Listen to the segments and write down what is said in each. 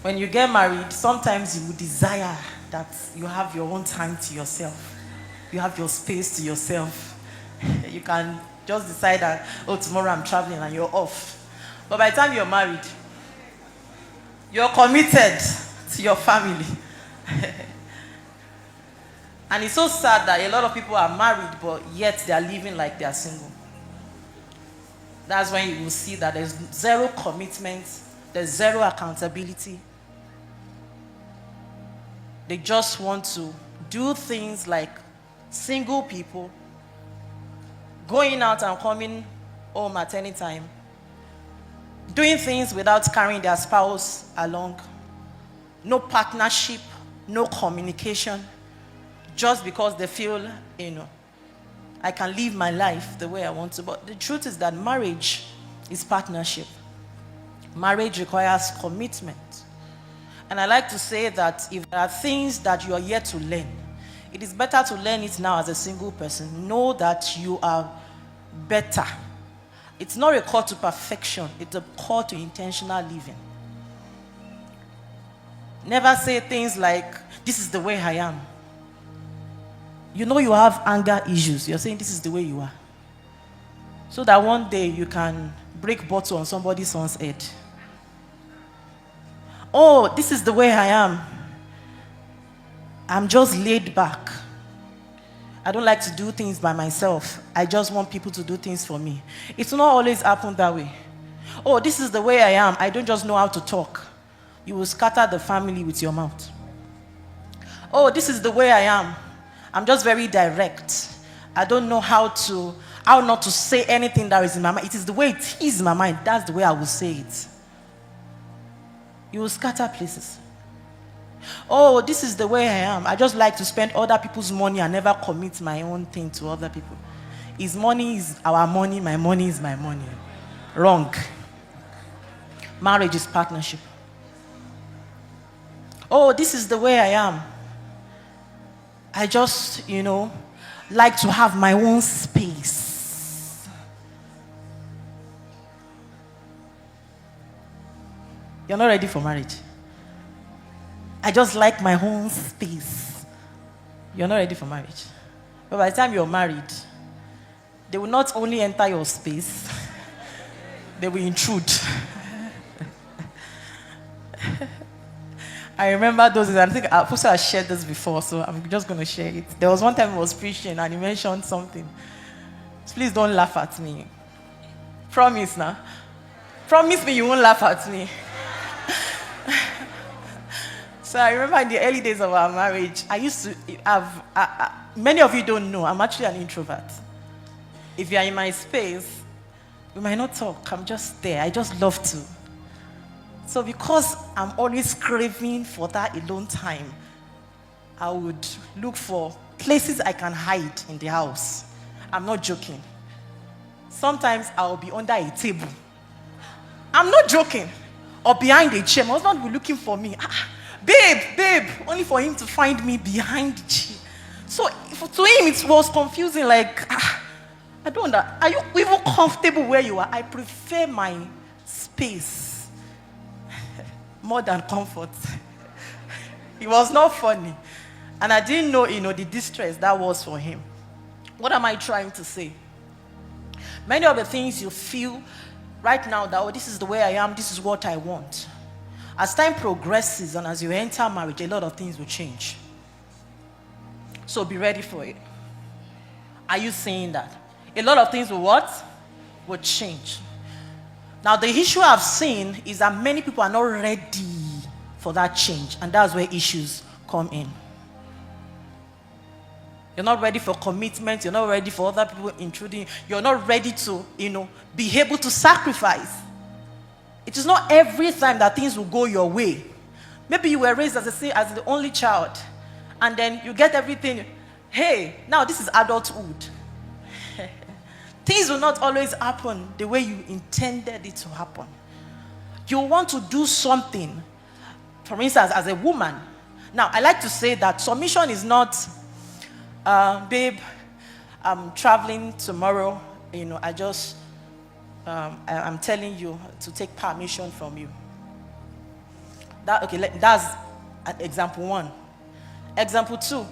When you get married, sometimes you would desire that you have your own time to yourself. You have your space to yourself. You can just decide that, oh, tomorrow I'm traveling and you're off. But by the time you're married, you're committed to your family. And it's so sad that a lot of people are married, but yet they are living like they are single. That's when you will see that there's zero commitment, there's zero accountability. They just want to do things like single people, going out and coming home at any time, doing things without carrying their spouse along, no partnership, no communication, just because they feel, I can live my life the way I want to. But the truth is that marriage is partnership. Marriage requires commitment. And I like to say that if there are things that you are yet to learn, it is better to learn it now as a single person. Know that you are better. It's not a call to perfection, it's a call to intentional living. Never say things like, this is the way I am. You know you have anger issues. You're saying this is the way you are. So that one day you can break bottle on somebody's son's head. Oh, this is the way I am. I'm just laid back. I don't like to do things by myself. I just want people to do things for me. It's not always happen that way. Oh, this is the way I am. I don't just know how to talk. You will scatter the family with your mouth. Oh, this is the way I am. I'm just very direct. I don't know how not to say anything that is in my mind. It is the way it is in my mind. That's the way I will say it. You will scatter places. Oh, this is the way I am. I just like to spend other people's money and never commit my own thing to other people. His money is our money, my money is my money. Wrong. Marriage is partnership. Oh, this is the way I am. I just, like to have my own space. You're not ready for marriage. I just like my own space. You're not ready for marriage. But by the time you're married, they will not only enter your space, they will intrude. I remember those days. I think Apostle has shared this before, so I'm just going to share it. There was one time I was preaching and he mentioned something. Please don't laugh at me. Promise now. Promise me you won't laugh at me. So I remember in the early days of our marriage, I used to have, many of you don't know, I'm actually an introvert. If you're in my space, we might not talk. I'm just there. I just love to. So because I'm always craving for that alone time, I would look for places I can hide in the house. I'm not joking. Sometimes I'll be under a table. I'm not joking. Or behind a chair. My husband will be looking for me. Babe, only for him to find me behind the chair. So to him it was confusing, like, I don't know. Are you even comfortable where you are? I prefer my space more than comfort. It was not funny. And I didn't know, the distress that was for him. What am I trying to say? Many of the things you feel right now that, oh, this is the way I am, this is what I want. As time progresses and as you enter marriage, a lot of things will change. So be ready for it. Are you saying that? A lot of things will what? Will change. Now the issue I've seen is that many people are not ready for that change. And that's where issues come in. You're not ready for commitment. You're not ready for other people intruding. You're not ready to, be able to sacrifice. It is not every time that things will go your way. Maybe you were raised as the only child, and then you get everything. Hey, now this is adulthood. Things will not always happen the way you intended it to happen. You want to do something, for instance, as a woman. Now, I like to say that submission is not, babe, I'm traveling tomorrow, I'm telling you to take permission from you. That's example one. Example two,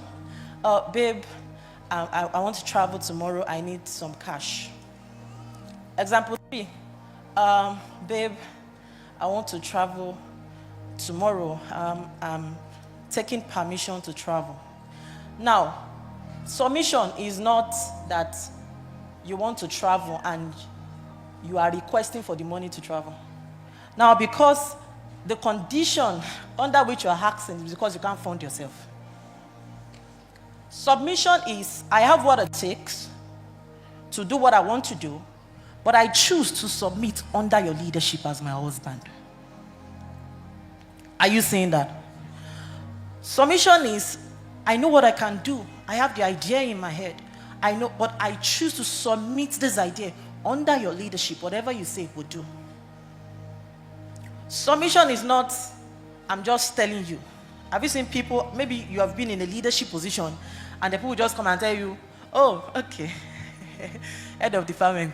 babe, I want to travel tomorrow. I need some cash. Example three, babe, I want to travel tomorrow. I'm taking permission to travel. Now, submission is not that you want to travel and you are requesting for the money to travel. Now, because the condition under which you are asking is because you can't fund yourself. Submission is, I have what it takes to do what I want to do, but I choose to submit under your leadership as my husband. Are you saying that? Submission is, I know what I can do. I have the idea in my head. I know, but I choose to submit this idea under your leadership. Whatever you say will do. Submission is not, I'm just telling you. Have you seen people, maybe you have been in a leadership position, and the people just come and tell you, oh, okay, head of department,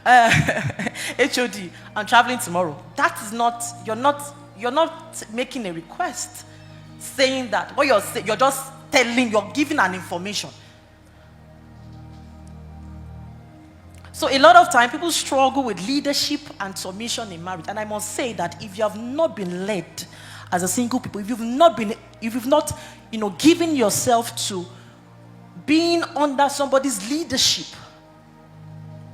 HOD, I'm traveling tomorrow. That is not, you're not making a request saying that. What you're saying, you're just telling, you're giving an information. So a lot of time, people struggle with leadership and submission in marriage. And I must say that if you have not been led as a single people, if you've not, given yourself to being under somebody's leadership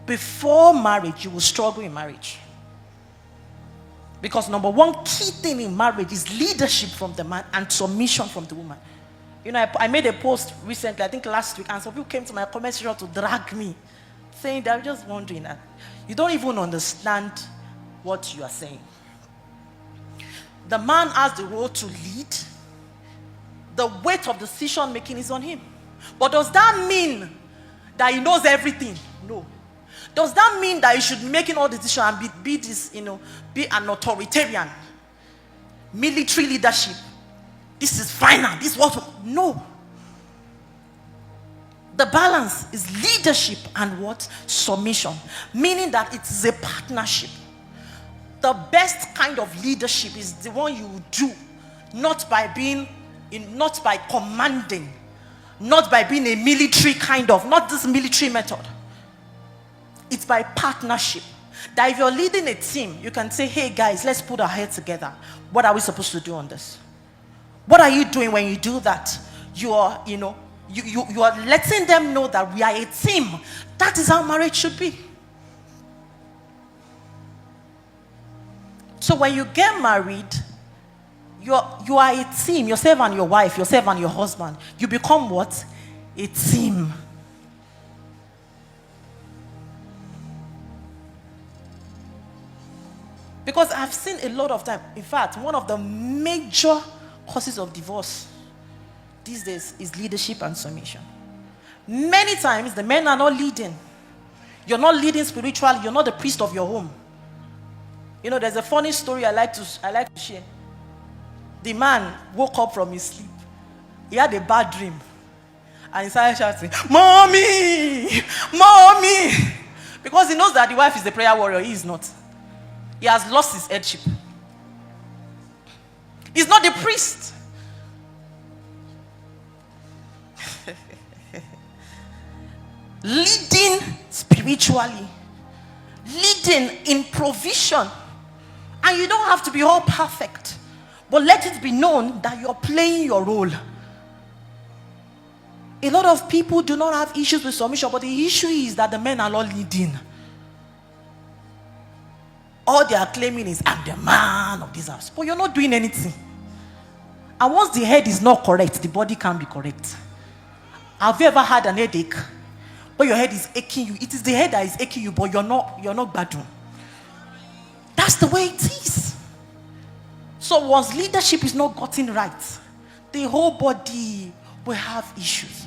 before marriage, you will struggle in marriage. Because number one key thing in marriage is leadership from the man and submission from the woman. I made a post recently, I think last week, and some people came to my comment section to drag me, saying that I'm just wondering that you don't even understand what you are saying. The man has the role to lead. The weight of decision making is on him. But does that mean that he knows everything? No. Does that mean that he should be making all decisions and be an authoritarian? Military leadership. This is final. This is what? No. The balance is leadership and what? Submission. Meaning that it is a partnership. The best kind of leadership is the one you do, not by commanding, not by being a military kind of, not this military method. It's by partnership. That if you're leading a team, you can say, hey guys, let's put our heads together. What are we supposed to do on this? What are you doing when you do that? You are letting them know that we are a team. That is how marriage should be. So when you get married, you are a team. Yourself and your wife, yourself and your husband. You become what? A team. Because I've seen a lot of time. In fact, one of the major causes of divorce these days is leadership and submission. Many times the men are not leading. You're not leading spiritually. You're not the priest of your home. There's a funny story I like to share. The man woke up from his sleep. He had a bad dream. And he started shouting, "Mommy! Mommy!" Because he knows that the wife is the prayer warrior. He is not. He has lost his headship. He's not the priest. Leading spiritually. Leading in provision. And you don't have to be all perfect. But let it be known that you're playing your role. A lot of people do not have issues with submission, but the issue is that the men are not leading. All they are claiming is, I'm the man of this house. But you're not doing anything. And once the head is not correct, the body can't be correct. Have you ever had an headache? But your head is aching you. It is the head that is aching you, but you're not bad. That's the way it is. So once leadership is not gotten right, the whole body will have issues.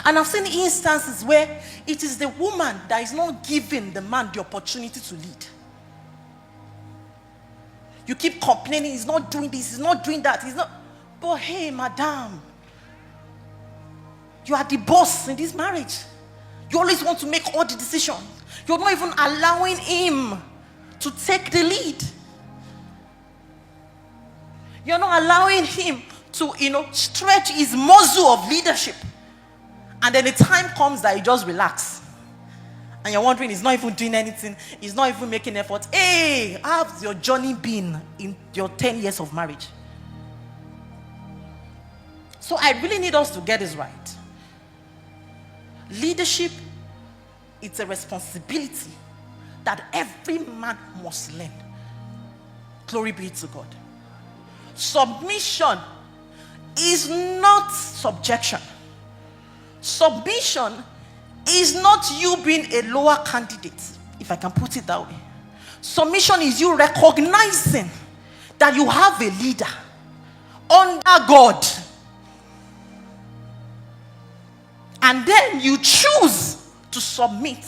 And I've seen instances where it is the woman that is not giving the man the opportunity to lead. You keep complaining, he's not doing this, he's not doing that, he's not. But hey, madam, you are the boss in this marriage. You always want to make all the decisions. You're not even allowing him to take the lead. You're not allowing him to, stretch his muscle of leadership. And then the time comes that he just relax. And you're wondering, he's not even doing anything. He's not even making effort. Hey, how's your journey been in your 10 years of marriage? So I really need us to get this right. Leadership, it's a responsibility that every man must learn. Glory be to God. Submission is not subjection. Submission is not you being a lower candidate, if I can put it that way. Submission is you recognizing that you have a leader under God. And then you choose to submit